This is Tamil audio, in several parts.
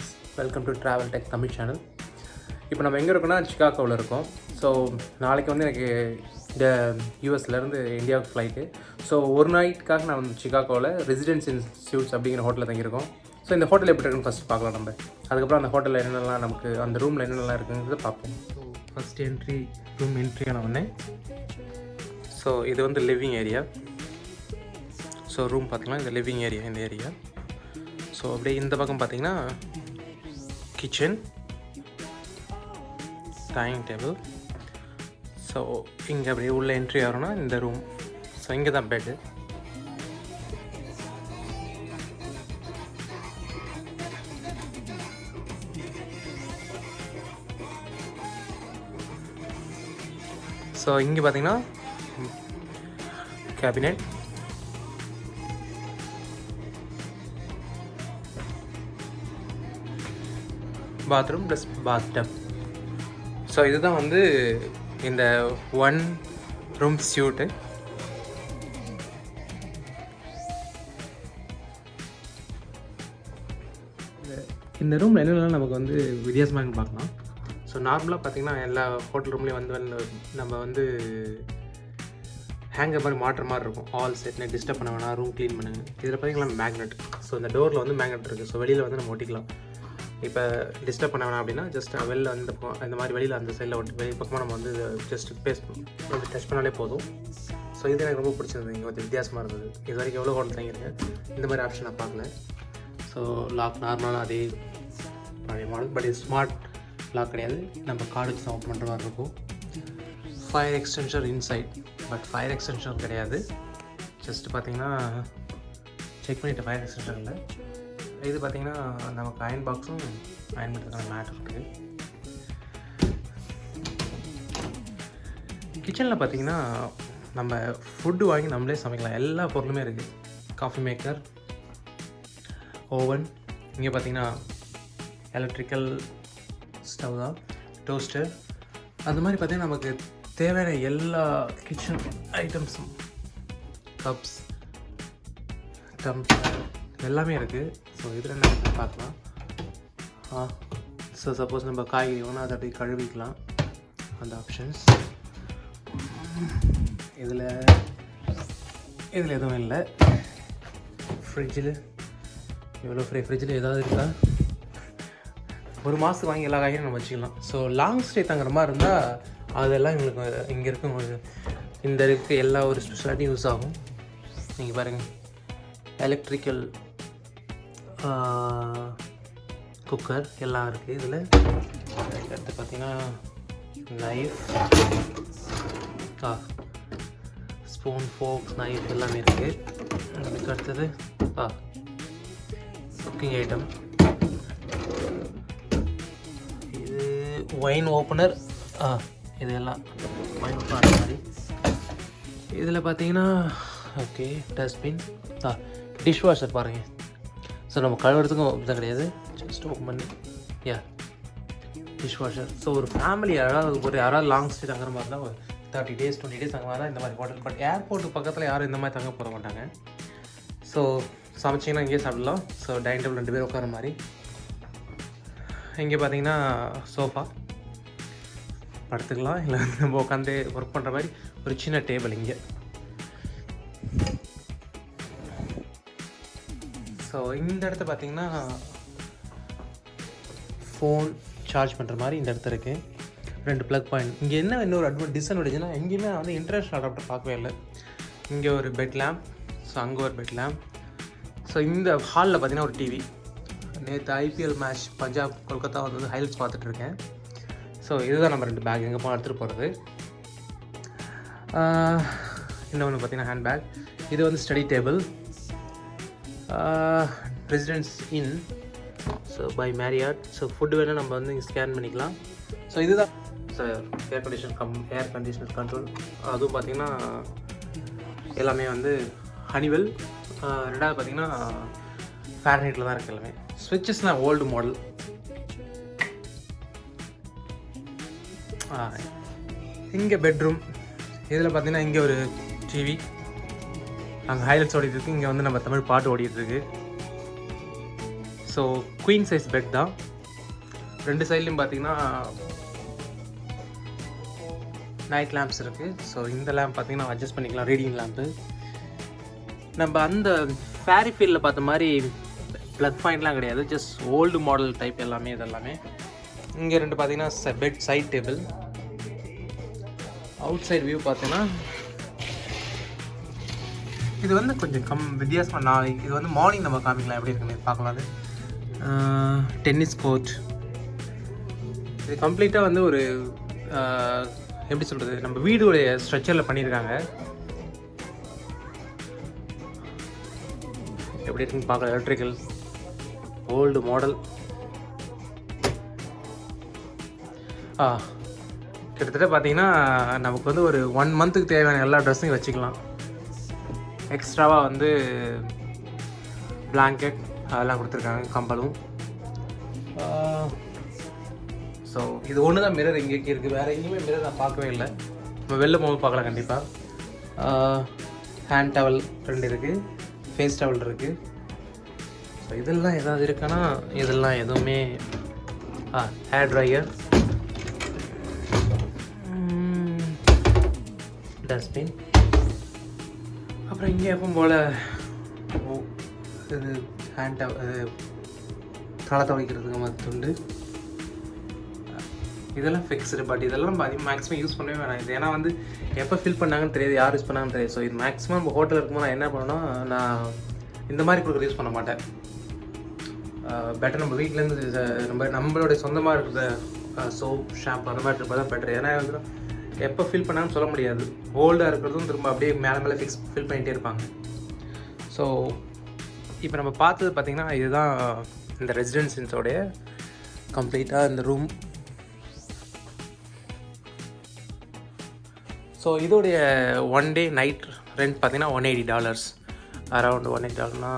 Friends, welcome to travel tech Tamil channel. இப்போ நம்ம எங்கே இருக்கோம்னா சிகாகோவில் இருக்கோம். ஸோ நாளைக்கு வந்து எனக்கு இந்த யூஎஸ்லேருந்து இந்தியாவுக்கு ஃப்ளைட்டு. ஸோ ஒரு நைட்டுக்காக நான் வந்து சிகாகோவில் ரெசிடென்ஸ் இன்ஸ்டியூட்ஸ் அப்படிங்கிற ஹோட்டலில் தங்கியிருக்கோம். ஸோ இந்த ஹோட்டல் எப்படி இருக்குன்னு ஃபஸ்ட் பார்க்கலாம் நம்ம. அதுக்கப்புறம் அந்த ஹோட்டலில் என்னென்னலாம் நமக்கு அந்த ரூமில் என்னென்னலாம் இருக்குங்கிறத பார்ப்போம். ஸோ ஃபஸ்ட் ரூம் என்ட்ரி ஆன உடனே ஸோ இது வந்து லிவிங் ஏரியா. ஸோ ரூம் பார்த்திங்கன்னா இந்த லிவிங் ஏரியா, இந்த ஏரியா. ஸோ அப்படியே இந்த பக்கம் பார்த்திங்கன்னா கிச்சன், டைனிங் டேபிள். ஸோ இங்கே அப்படியே உள்ள என்ட்ரி ஆகிறோன்னா இந்த ரூம். ஸோ இங்கே தான் பெட்டு. ஸோ இங்கே பார்த்திங்கன்னா cabinet, bathroom plus bathtub. So இதுதான் வந்து இந்த ஒன் ரூம் ஸ்யூட்டு. இந்த ரூமில் என்னென்னா நமக்கு வந்து வித்தியாசமாக பார்க்கலாம். ஸோ நார்மலாக பார்த்திங்கன்னா எல்லா ஹோட்டல் ரூம்லேயும் வந்து நம்ம வந்து ஹேங்கர் மாதிரி மாட்டுற மாதிரி இருக்கும். ஆல் செட்னு டிஸ்டர்ப் பண்ண வேணாம், ரூம் க்ளீன் பண்ணுங்க. இதில் பார்த்திங்கன்னா மேக்னெட். ஸோ இந்த டோரில் வந்து மேக்னெட் இருக்குது. ஸோ வெளியில் வந்து நம்ம ஒட்டிக்கலாம். இப்போ டிஸ்டர்ப் பண்ண வேணாம் அப்படின்னா ஜஸ்ட் வெளில வந்து இந்த மாதிரி வெளியில் அந்த சைடில் ஒட்டி வெளி பக்கமாக நம்ம வந்து ஜஸ்ட் வந்து டச் பண்ணாலே போதும். ஸோ இது எனக்கு ரொம்ப பிடிச்சிருந்தது. இங்கே வந்து வித்தியாசமாக இருந்தது. இது வரைக்கும் எவ்வளோ ஹோட்டல் தங்கியிருக்கேன், இந்த மாதிரி ஆப்ஷன் நான் பார்க்கல. ஸோ லாக் நார்மலாக அதே பழைய மாடல், பட் இது ஸ்மார்ட் லாக் கிடையாது. நம்ம கார்டு வச்சு ஓப்பன் பண்ணுற மாதிரி இருக்கும். Fire extension inside, but fire extension கிடையாது. ஜஸ்ட் பார்த்திங்கன்னா செக் பண்ணிவிட்டு ஃபயர் எக்ஸ்டென்ஷன் இல்லை. இது பார்த்திங்கன்னா நமக்கு அயன் பாக்ஸும் அயன் பண்ணுறதுக்கான மேட் இருக்குது. கிச்சனில் பார்த்திங்கன்னா நம்ம ஃபுட்டு வாங்கி நம்மளே சமைக்கலாம். எல்லா பொருளுமே இருக்குது. காஃபி மேக்கர், ஓவன், இங்கே பார்த்திங்கன்னா எலக்ட்ரிக்கல் ஸ்டவ் தான், டோஸ்டர். அந்த மாதிரி பார்த்திங்கன்னா நமக்கு தேவையான எல்லா கிச்சன் ஐட்டம்ஸும், கப்ஸ், டம்ளர் எல்லாமே இருக்குது. ஸோ இதில் என்ன பார்க்கலாம். ஸோ சப்போஸ் நம்ம காய்கறி வேணால் அதை அப்படியே கழுவிக்கலாம், அந்த ஆப்ஷன்ஸ். இதில் எதுவும் இல்லை. ஃப்ரிட்ஜில் எவ்வளோ ஃப்ரிட்ஜில் ஏதாவது இருக்கா? ஒரு மாதத்துக்கு வாங்கி எல்லா காய்கறியும் நம்ம வச்சுக்கலாம். ஸோ லாங் ஸ்டே தங்குற மாதிரி இருந்தால் அதெல்லாம் எங்களுக்கு இங்கே இருக்கும் இந்த இருக்க எல்லா ஒரு ஸ்பெஷாலிட்டியும் யூஸ் ஆகும். நீங்கள் பாருங்கள், எலக்ட்ரிக்கல் குக்கர் எல்லாம் இருக்குது இதில். அடுத்து பார்த்திங்கன்னா நைஃப், ஸ்பூன், ஃபோக்ஸ், நைஃப் எல்லாமே இருக்குது. அதுக்கு அடுத்தது குக்கிங் ஐட்டம். இது ஒயின் ஓப்பனர். இது எல்லாம் ஒயின் ஓப்பனர் மாதிரி. இதில் பார்த்தீங்கன்னா ஓகே டஸ்ட்பின், டிஷ் வாஷர் பாருங்கள். ஸோ நம்ம கழுவுறதுக்கும் இதான் கிடையாது, ஜஸ்ட் ஓப்பன் பண்ணி டிஷ் வாஷர். ஸோ ஒரு ஃபேமிலி யாராவது லாங் ஸ்டே தங்குற மாதிரி இருந்தால் ஒரு 30 days 20 days தங்க மாதிரி தான் இந்த மாதிரி ஹோட்டல். பட் ஏர்போர்ட்டுக்கு பக்கத்தில் யாரும் இந்த மாதிரி தங்க போட மாட்டாங்க. ஸோ சமைச்சிங்கன்னா இங்கேயே சாப்பிடலாம். ஸோ டைனிங் டேபிள் 2 பேர் உட்கார மாதிரி. இங்கே பார்த்தீங்கன்னா சோஃபா, படுத்துக்கலாம். இல்லை நம்ம உட்காந்து ஒர்க் பண்ணுற மாதிரி ஒரு சின்ன டேபிள் இங்கே. ஸோ இந்த இடத்த பார்த்திங்கன்னா ஃபோன் சார்ஜ் பண்ணுற மாதிரி இந்த இடத்துல இருக்குது. 2 ப்ளக் பாயிண்ட். இங்கே என்ன இன்னொரு டிஸ்அட்வான்டேஜ்னால் எங்கேயுமே நான் வந்து இன்டர்நேஷ்னல் அடாப்டர் பார்க்கவே இல்லை. இங்கே ஒரு பெட் லேம்ப், ஸோ அங்கே ஒரு பெட் லேம்ப். ஸோ இந்த ஹாலில் பார்த்திங்கன்னா ஒரு டிவி. நேற்று ஐபிஎல் மேட்ச் பஞ்சாப் கொல்கத்தா வந்து ஹைலைட்ஸ் பார்த்துட்ருக்கேன். ஸோ இதுதான் நம்ம 2 பேக் எங்கே போனால் எடுத்துகிட்டு போகிறது. இன்னொன்று பார்த்திங்கன்னா ஹேண்ட் பேக். இது வந்து study table, Residence Inn, so by Marriott. ஸோ ஃபுட்டு வேணால் நம்ம வந்து இங்கே ஸ்கேன் பண்ணிக்கலாம். ஸோ இதுதான் சார் ஏர் கண்டிஷனர் கண்ட்ரோல். அதுவும் பார்த்திங்கன்னா எல்லாமே வந்து ஹனிவெல். ரெண்டாவது பார்த்திங்கன்னா ஃபேரன்ஹீட்டில் தான் இருக்குது எல்லாமே. ஸ்விட்சஸ்னால் ஓல்டு மாடல். இங்கே பெட்ரூம். இதில் பார்த்திங்கன்னா இங்கே ஒரு டிவி, அங்கே ஹைலைட்ஸ் ஓடிட்டுருக்கு. இங்கே வந்து நம்ம தமிழ் பாட்டு ஓடிட்டுருக்கு. ஸோ குயின் சைஸ் பெட் தான். 2 சைட்லையும் பார்த்தீங்கன்னா நைட் லேம்ப்ஸ் இருக்குது. ஸோ இந்த லேம்ப் பார்த்தீங்கன்னா அட்ஜஸ்ட் பண்ணிக்கலாம், ரீடிங் லேம்ப்பு. நம்ம அந்த ஃபேரி ஃபீல்டில் பார்த்த மாதிரி ப்ளக் பாயிண்ட்லாம் கிடையாது, ஜஸ்ட் ஓல்டு மாடல் டைப் எல்லாமே. இதெல்லாமே இங்கே 2 பார்த்தீங்கன்னா bedside table. Outside view பார்த்தீங்கன்னா இது வந்து கொஞ்சம் வித்தியாசமாக. நாளைக்கு இது வந்து மார்னிங் நம்ம காமிக்கலாம் எப்படி இருக்குன்னு பார்க்கலாம். அது டென்னிஸ் கோர்ட். இது கம்ப்ளீட்டாக வந்து ஒரு எப்படி சொல்கிறது, நம்ம வீடுடைய ஸ்ட்ரக்சரில் பண்ணியிருக்காங்க. எப்படி இருக்குன்னு பார்க்கலாம். Electrical old model. கிட்டத்தட்ட பார்த்தீங்கன்னா நமக்கு வந்து ஒரு 1 மந்த்துக்கு தேவையான எல்லா ட்ரெஸ்ஸையும் வச்சுக்கலாம். எக்ஸ்ட்ராவாக வந்து பிளாங்கெட் அதெல்லாம் கொடுத்துருக்காங்க, கம்பலும். ஸோ இது ஒன்று தான் மிரர் இங்கே இருக்குது, வேறு எங்கேயுமே மிரர் நான் பார்க்கவே இல்லை. நம்ம வெளில போகும்போது பார்க்கலாம் கண்டிப்பாக. ஹேண்ட் டவல் 2 இருக்குது, ஃபேஸ் டவல் இருக்குது. ஸோ இதெல்லாம் ஏதாவது இருக்கான்னா இதெல்லாம் எதுவுமே. Hair dryer, dustbin. அப்புறம் இங்கே எப்பவும் போல் இது ஹேண்ட் தலை துவைக்கிறதுக்கு துண்டு. இதெல்லாம் ஃபிக்ஸ்டு. பட் இதெல்லாம் மேக்ஸிமம் யூஸ் பண்ணவே வேணாம். இது ஏன்னா வந்து எப்போ ஃபில் பண்ணாங்கன்னு தெரியாது, யார் யூஸ் பண்ணாங்கன்னு தெரியாது. ஸோ இது மேக்ஸிமம் நம்ம ஹோட்டலில் இருக்கும்போது நான் என்ன பண்ணேன்னா, நான் இந்த மாதிரி கொடுக்குறது யூஸ் பண்ண மாட்டேன். பெட்டர் நம்ம வீட்டிலேருந்து நம்மளுடைய சொந்தமாக இருக்கிற சோப், ஷாம்பு அந்த மாதிரி இருக்கிறது தான் பெட்டர். ஏன்னா வந்து எப்போ ஃபில் பண்ணாங்கன்னு சொல்ல முடியாது. ஓல்டாக இருக்கிறதும் திரும்ப அப்படியே மேலே ஃபில் பண்ணிகிட்டே இருப்பாங்க. ஸோ இப்போ நம்ம பார்த்தது பார்த்திங்கன்னா இதுதான் இந்த ரெசிடென்சிஸோடைய கம்ப்ளீட்டாக இந்த ரூம். ஸோ இதோடைய 1 டே நைட் ரெண்ட் பார்த்தீங்கன்னா $180. அரௌண்ட் $180னா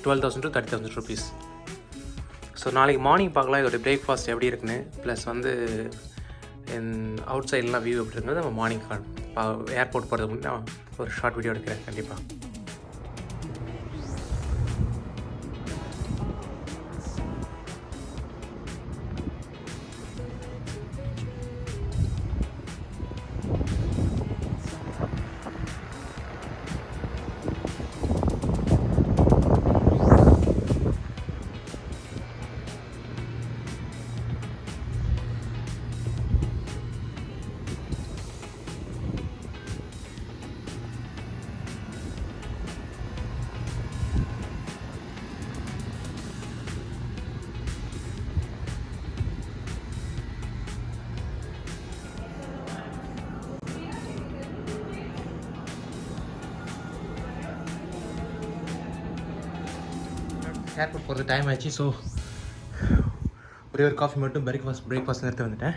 12,000 to 30,000 rupees. ஸோ நாளைக்கு மார்னிங் பார்க்கலாம் இதோடைய பிரேக்ஃபாஸ்ட் எப்படி இருக்குன்னு. ப்ளஸ் வந்து அவுட் சைட்லாம் வியூ எப்படி இருக்குன்னு நம்ம மார்னிங் ஏர்போர்ட் போகிறதுக்கு முன்னாடி நான் ஒரு ஷார்ட் வீடியோ எடுக்கிறேன் கண்டிப்பாக. ஏர்போர்ட் போகிறது டைம் ஆச்சு. ஸோ ஒரே ஒரு காஃபி மட்டும் பிரேக்ஃபாஸ்ட் எடுத்து வந்துட்டேன்.